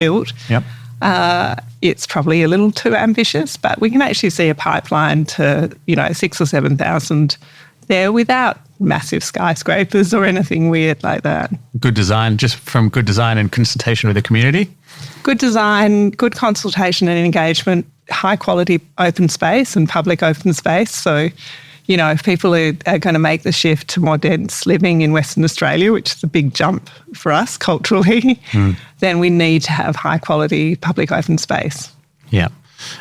built. Yep. It's probably a little too ambitious, but we can actually see a pipeline to, 6,000 or 7,000 there without massive skyscrapers or anything weird like that. Good design, just from good design and consultation with the community? Good design, good consultation and engagement, high quality open space and public open space. So, if people are going to make the shift to more dense living in Western Australia, which is a big jump for us culturally, then we need to have high quality public open space. Yeah.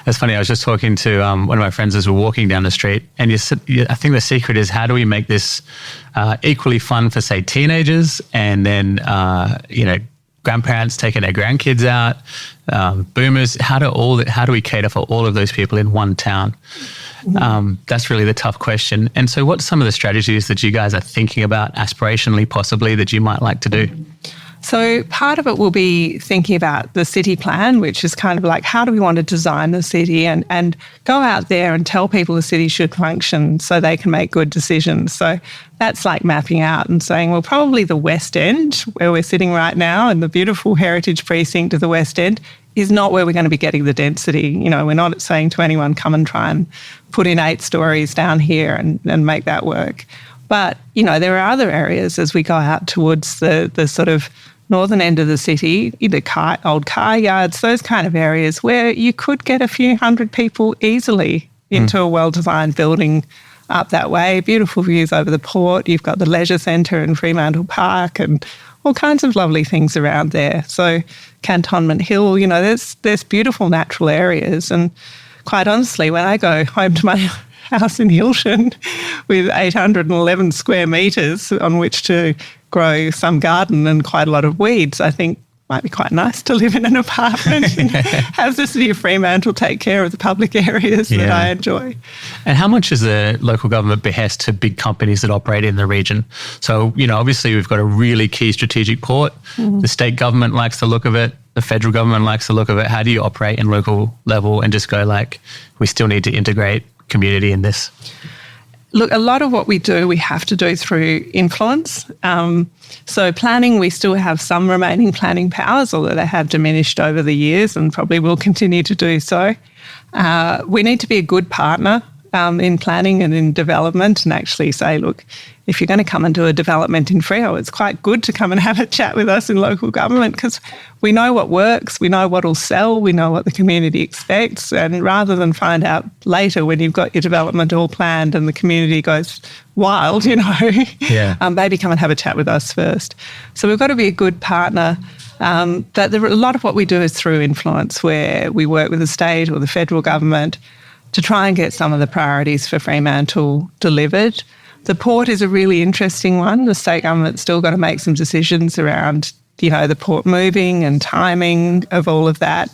It's funny, I was just talking to one of my friends as we're walking down the street, and I think the secret is, how do we make this equally fun for, say, teenagers and then, grandparents taking their grandkids out, boomers? How do we cater for all of those people in one town? That's really the tough question. And so what's some of the strategies that you guys are thinking about aspirationally, possibly, that you might like to do? So part of it will be thinking about the city plan, which is kind of like, how do we want to design the city, and go out there and tell people the city should function so they can make good decisions. So that's like mapping out and saying, well, probably the West End, where we're sitting right now, in the beautiful heritage precinct of the West End, is not where we're going to be getting the density. We're not saying to anyone, come and try and put in 8 stories down here and make that work. But, there are other areas as we go out towards the sort of northern end of the city, either old car yards, those kind of areas where you could get a few hundred people easily into a well-designed building up that way. Beautiful views over the port. You've got the leisure centre in Fremantle Park and all kinds of lovely things around there. So Cantonment Hill, there's beautiful natural areas. And quite honestly, when I go home to my house in Hilton with 811 square metres on which to grow some garden and quite a lot of weeds, I think might be quite nice to live in an apartment and have the city of Fremantle take care of the public areas that I enjoy. And how much is the local government behest to big companies that operate in the region? So, obviously we've got a really key strategic port. The state government likes the look of it. The federal government likes the look of it. How do you operate in local level and just go like, we still need to integrate community in this? Look, a lot of what we do, we have to do through influence. So planning, we still have some remaining planning powers, although they have diminished over the years and probably will continue to do so. We need to be a good partner in planning and in development, and actually say, look, if you're going to come and do a development in Freo, it's quite good to come and have a chat with us in local government, because we know what works, we know what will sell, we know what the community expects, and rather than find out later when you've got your development all planned and the community goes wild, maybe come and have a chat with us first. So we've got to be a good partner. A lot of what we do is through influence, where we work with the state or the federal government to try and get some of the priorities for Fremantle delivered. The port is a really interesting one. The state government's still got to make some decisions around, the port moving and timing of all of that.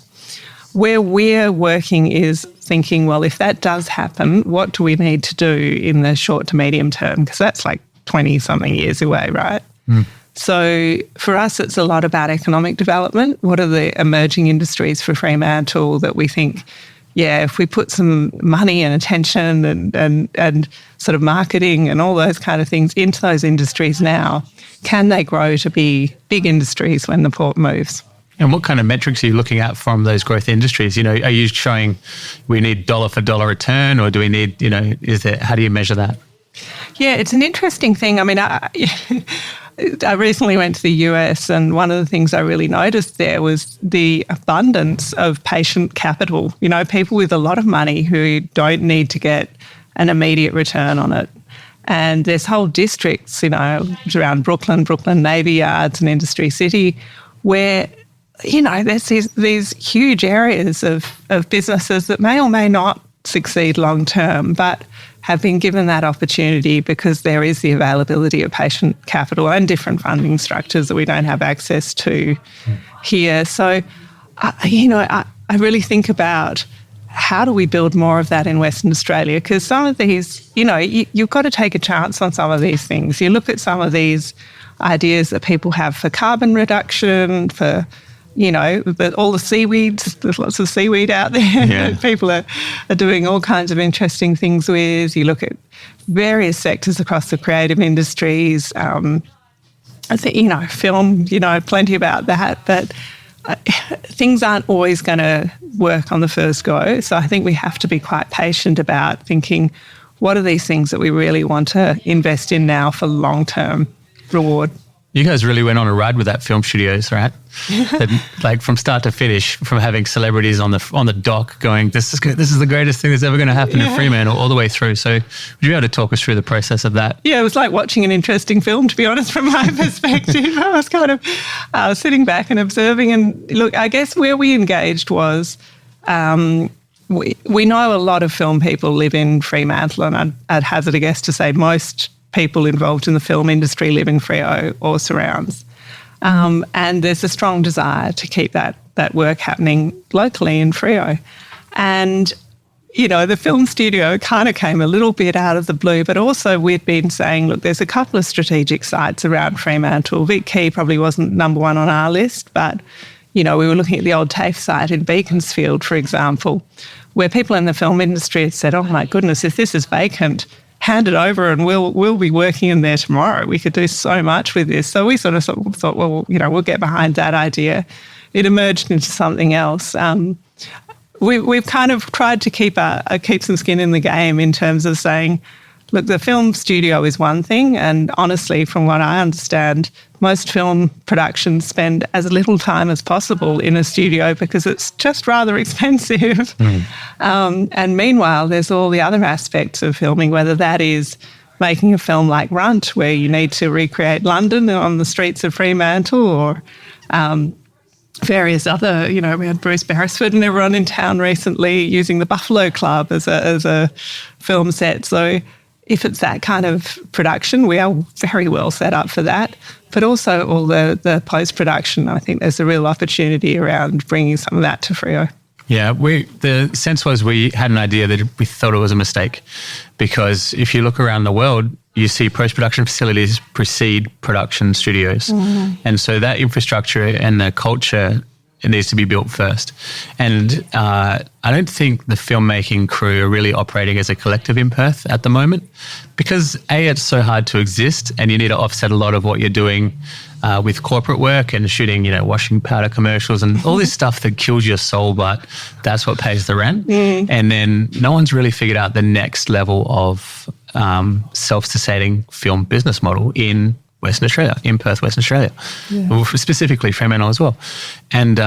Where we're working is thinking, well, if that does happen, what do we need to do in the short to medium term? Because that's like 20-something years away, right? So for us, it's a lot about economic development. What are the emerging industries for Fremantle that we think, if we put some money and attention and sort of marketing and all those kind of things into those industries now, can they grow to be big industries when the port moves? And what kind of metrics are you looking at from those growth industries? Are you showing we need dollar for dollar return, or do we need, how do you measure that? Yeah, it's an interesting thing. I mean, I recently went to the US, and one of the things I really noticed there was the abundance of patient capital, people with a lot of money who don't need to get an immediate return on it. And there's whole districts, around Brooklyn Navy Yards and Industry City, where, there's these huge areas of businesses that may or may not succeed long term, but have been given that opportunity because there is the availability of patient capital and different funding structures that we don't have access to here. So, I really think about how do we build more of that in Western Australia? Because some of these, you've got to take a chance on some of these things. You look at some of these ideas that people have for carbon reduction, for all the seaweeds, there's lots of seaweed out there that people are doing all kinds of interesting things with. You look at various sectors across the creative industries. I think, film, plenty about that. But things aren't always going to work on the first go. So I think we have to be quite patient about thinking, what are these things that we really want to invest in now for long-term reward? You guys really went on a ride with that film studios, right? Like from start to finish, from having celebrities on the dock going, this is the greatest thing that's ever going to happen in Fremantle, all the way through. So would you be able to talk us through the process of that? Yeah, it was like watching an interesting film, to be honest, from my perspective. I was kind of sitting back and observing. And look, I guess where we engaged was we know a lot of film people live in Fremantle, and I'd hazard a guess to say most people involved in the film industry live in Freo or surrounds. And there's a strong desire to keep that work happening locally in Freo. And, you know, the film studio kind of came a little bit out of the blue, but also we'd been saying, look, there's a couple of strategic sites around Fremantle. Vic Quay probably wasn't number one on our list, but, you know, we were looking at the old TAFE site in Beaconsfield, for example, where people in the film industry had said, oh my goodness, if this is vacant, hand it over and we'll be working in there tomorrow. We could do so much with this. So we sort of thought, well, you know, we'll get behind that idea. It emerged into something else. We've kind of tried to keep some skin in the game in terms of saying, look, the film studio is one thing, and honestly, from what I understand, most film productions spend as little time as possible in a studio because it's just rather expensive. And meanwhile, there's all the other aspects of filming, whether that is making a film like Runt, where you need to recreate London on the streets of Fremantle, or various other, you know, we had Bruce Barefoot and everyone in town recently using the Buffalo Club as a film set. So if it's that kind of production, we are very well set up for that. But also all the post-production, I think there's a real opportunity around bringing some of that to Freo. Yeah, the sense was we had an idea that we thought it was a mistake, because if you look around the world, you see post-production facilities precede production studios. And so that infrastructure and the culture, it needs to be built first. And I don't think the filmmaking crew are really operating as a collective in Perth at the moment, because A, it's so hard to exist, and you need to offset a lot of what you're doing with corporate work and shooting, you know, washing powder commercials and all this stuff that kills your soul, but that's what pays the rent. And then no one's really figured out the next level of self-sustaining film business model in Western Australia, in Perth, Western Australia, specifically Fremantle as well. And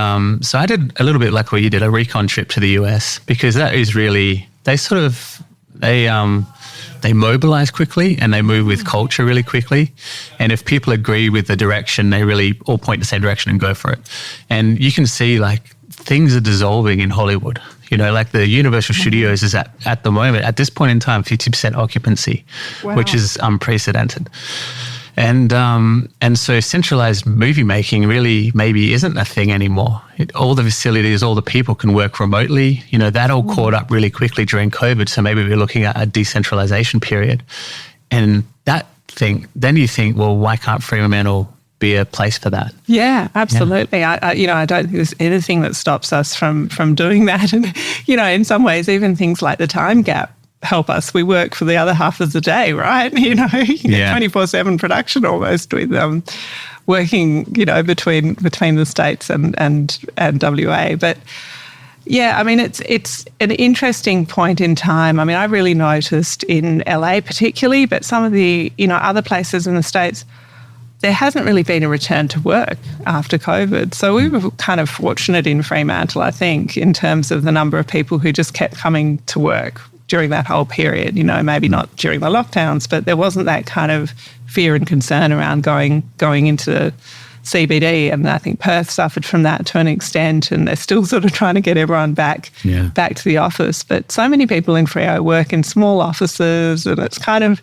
so I did a little bit like what you did, a recon trip to the US, because that is really, they mobilize quickly and they move with culture really quickly. And if people agree with the direction, they really all point the same direction and go for it. And you can see like things are dissolving in Hollywood. You know, like the Universal Studios is at the moment, at this point in time, 50% occupancy, which is unprecedented. And so centralized movie making really maybe isn't a thing anymore. All the facilities, all the people can work remotely. You know, that all caught up really quickly during COVID. So maybe we're looking at a decentralization period. And that thing, then you think, well, why can't Fremantle be a place for that? Yeah, absolutely. Yeah. I don't think there's anything that stops us from doing that. And, you know, in some ways, even things like the time gap help us. We work for the other half of the day, right? You know, 24/7 production almost with working, you know, between the States and WA. But yeah, I mean, it's an interesting point in time. I mean, I really noticed in LA particularly, but some of the, you know, other places in the States, there hasn't really been a return to work after COVID. So we were kind of fortunate in Fremantle, I think, in terms of the number of people who just kept coming to work during that whole period. You know, maybe not during the lockdowns, but there wasn't that kind of fear and concern around going into CBD. And I think Perth suffered from that to an extent, and they're still sort of trying to get everyone back to the office. But so many people in Freo work in small offices, and it's kind of,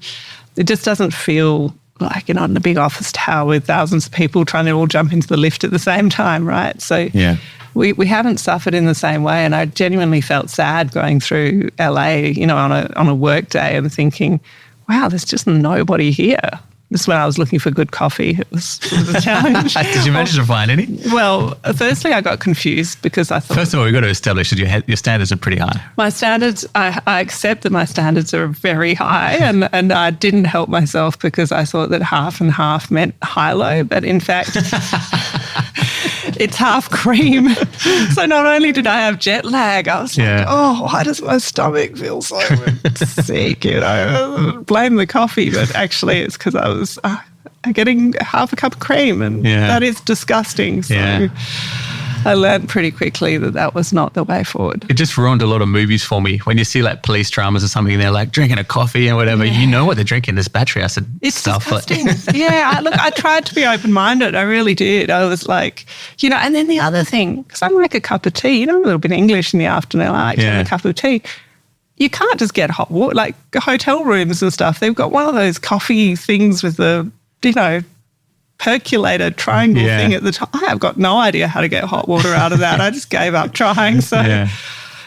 it just doesn't feel like you're not in a big office tower with thousands of people trying to all jump into the lift at the same time, right? So we haven't suffered in the same way, and I genuinely felt sad going through LA, you know, on a work day and thinking, wow, there's just nobody here. This is when I was looking for good coffee. It was a challenge. Did you manage to find any? Well, firstly, I got confused because I thought... First of all, we've got to establish that your standards are pretty high. My standards, I accept that my standards are very high, and I didn't help myself because I thought that half and half meant high-low, but in fact... it's half cream. So not only did I have jet lag, I was like, oh, why does my stomach feel so sick? Blame the coffee, but actually it's because I was getting half a cup of cream, and that is disgusting. So I learned pretty quickly that was not the way forward. It just ruined a lot of movies for me. When you see like police dramas or something, they're like drinking a coffee and whatever. You know what they're drinking, this battery acid stuff. Disgusting. I tried to be open-minded. I really did. I was like, and then the other thing, because I like a cup of tea, a little bit of English in the afternoon, I like to have a cup of tea. You can't just get hot water, like hotel rooms and stuff. They've got one of those coffee things with the, percolator triangle thing at the top. I have got no idea how to get hot water out of that. I just gave up trying. So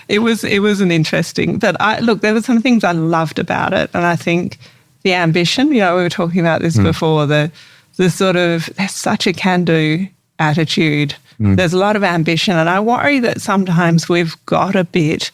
it was an interesting, but there were some things I loved about it. And I think the ambition, we were talking about this before, the sort of, there's such a can-do attitude. There's a lot of ambition. And I worry that sometimes we've got a bit,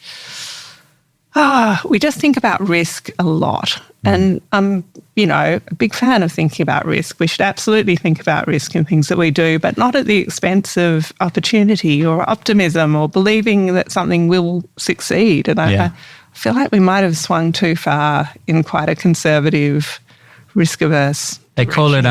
we just think about risk a lot. And I'm, a big fan of thinking about risk. We should absolutely think about risk in things that we do, but not at the expense of opportunity or optimism or believing that something will succeed. And I feel like we might have swung too far in quite a conservative, risk-averse They call it,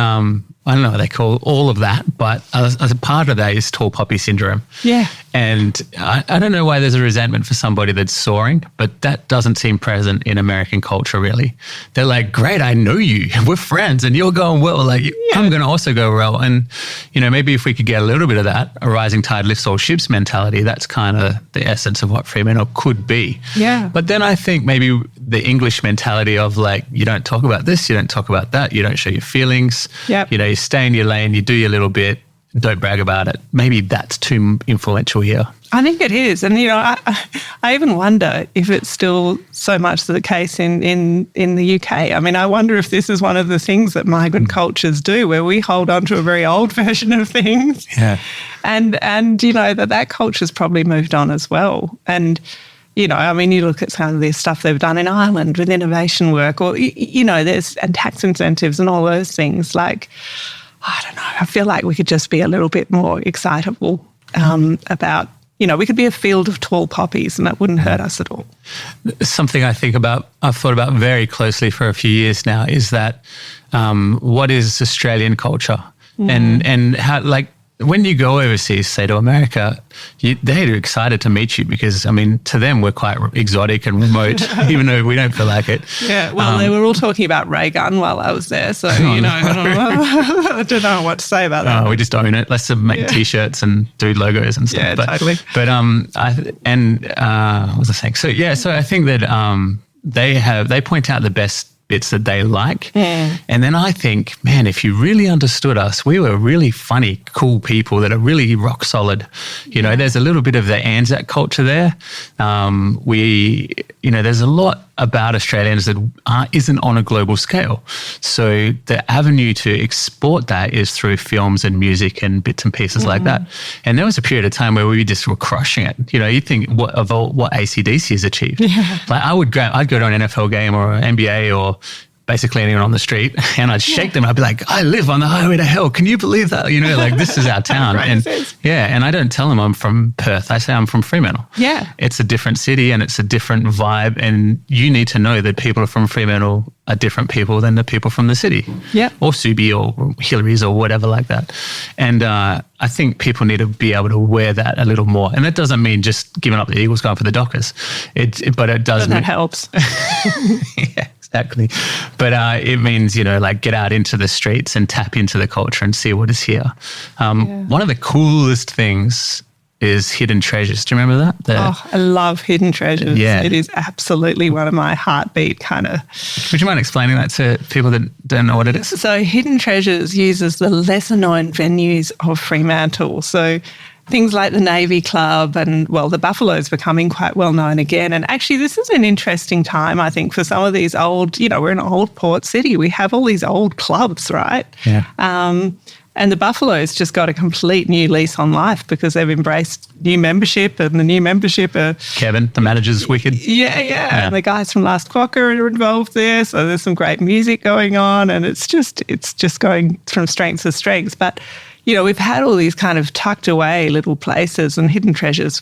I don't know what they call all of that, but as a part of that is tall poppy syndrome. Yeah. And I don't know why there's a resentment for somebody that's soaring, but that doesn't seem present in American culture, really. They're like, great, I know you. We're friends and you're going well. Like, I'm going to also go well. And, maybe if we could get a little bit of that, a rising tide lifts all ships mentality, that's kind of the essence of what Fremantle could be. Yeah. But then I think maybe the English mentality of like, you don't talk about this, you don't talk about that, you don't show your feelings. Yep. You stay in your lane, you do your little bit, don't brag about it. Maybe that's too influential here. I think it is. And, I even wonder if it's still so much the case in the UK. I mean, I wonder if this is one of the things that migrant cultures do, where we hold on to a very old version of things. Yeah. And that culture's probably moved on as well. And, you look at some of the stuff they've done in Ireland with innovation work, or, there's and tax incentives and all those things. Like, I don't know, I feel like we could just be a little bit more excitable about, we could be a field of tall poppies and that wouldn't hurt us at all. Something I've thought about very closely for a few years now is that what is Australian culture? And how, like, when you go overseas, say to America, they're excited to meet you because, to them, we're quite exotic and remote, even though we don't feel like it. Yeah, well, they were all talking about ray gun while I was there, so, I don't know what to say about that. Oh, we just own it. Let's make T-shirts and do logos and stuff. Yeah, totally. But, what was I saying? So I think that they point out the best bits that they like. Yeah. And then I think, man, if you really understood us, we were really funny, cool people that are really rock solid. There's a little bit of the Anzac culture there. There's a lot about Australians that isn't on a global scale. So the avenue to export that is through films and music and bits and pieces like that. And there was a period of time where we just were crushing it. You think what AC/DC has achieved. Yeah. Like I'd go to an NFL game or an NBA or basically anyone on the street, and I'd shake them. I'd be like, I live on the highway to hell. Can you believe that? This is our town. And I don't tell them I'm from Perth. I say I'm from Fremantle. Yeah. It's a different city and it's a different vibe. And you need to know that people from Fremantle are different people than the people from the city. Yeah. Or Subi or Hillary's or whatever like that. And I think people need to be able to wear that a little more. And that doesn't mean just giving up the Eagles, going for the Dockers. But it does. That helps. Yeah. Exactly. But it means, get out into the streets and tap into the culture and see what is here. One of the coolest things is hidden treasures. Do you remember that? I love hidden treasures. Yeah. It is absolutely one of my heartbeat kind of. Would you mind explaining that to people that don't know what it is? So hidden treasures uses the lesser known venues of Fremantle. So things like the Navy Club and, the Buffalo's becoming quite well known again. And actually, this is an interesting time, I think, for some of these old, we're in an old port city. We have all these old clubs, right? Yeah. And the Buffalo's just got a complete new lease on life because they've embraced new membership, and the new membership are... Kevin, the manager's wicked. Yeah. And the guys from Last Quokka are involved there. So there's some great music going on, and it's just going from strength to strength. But we've had all these kind of tucked away little places and hidden treasures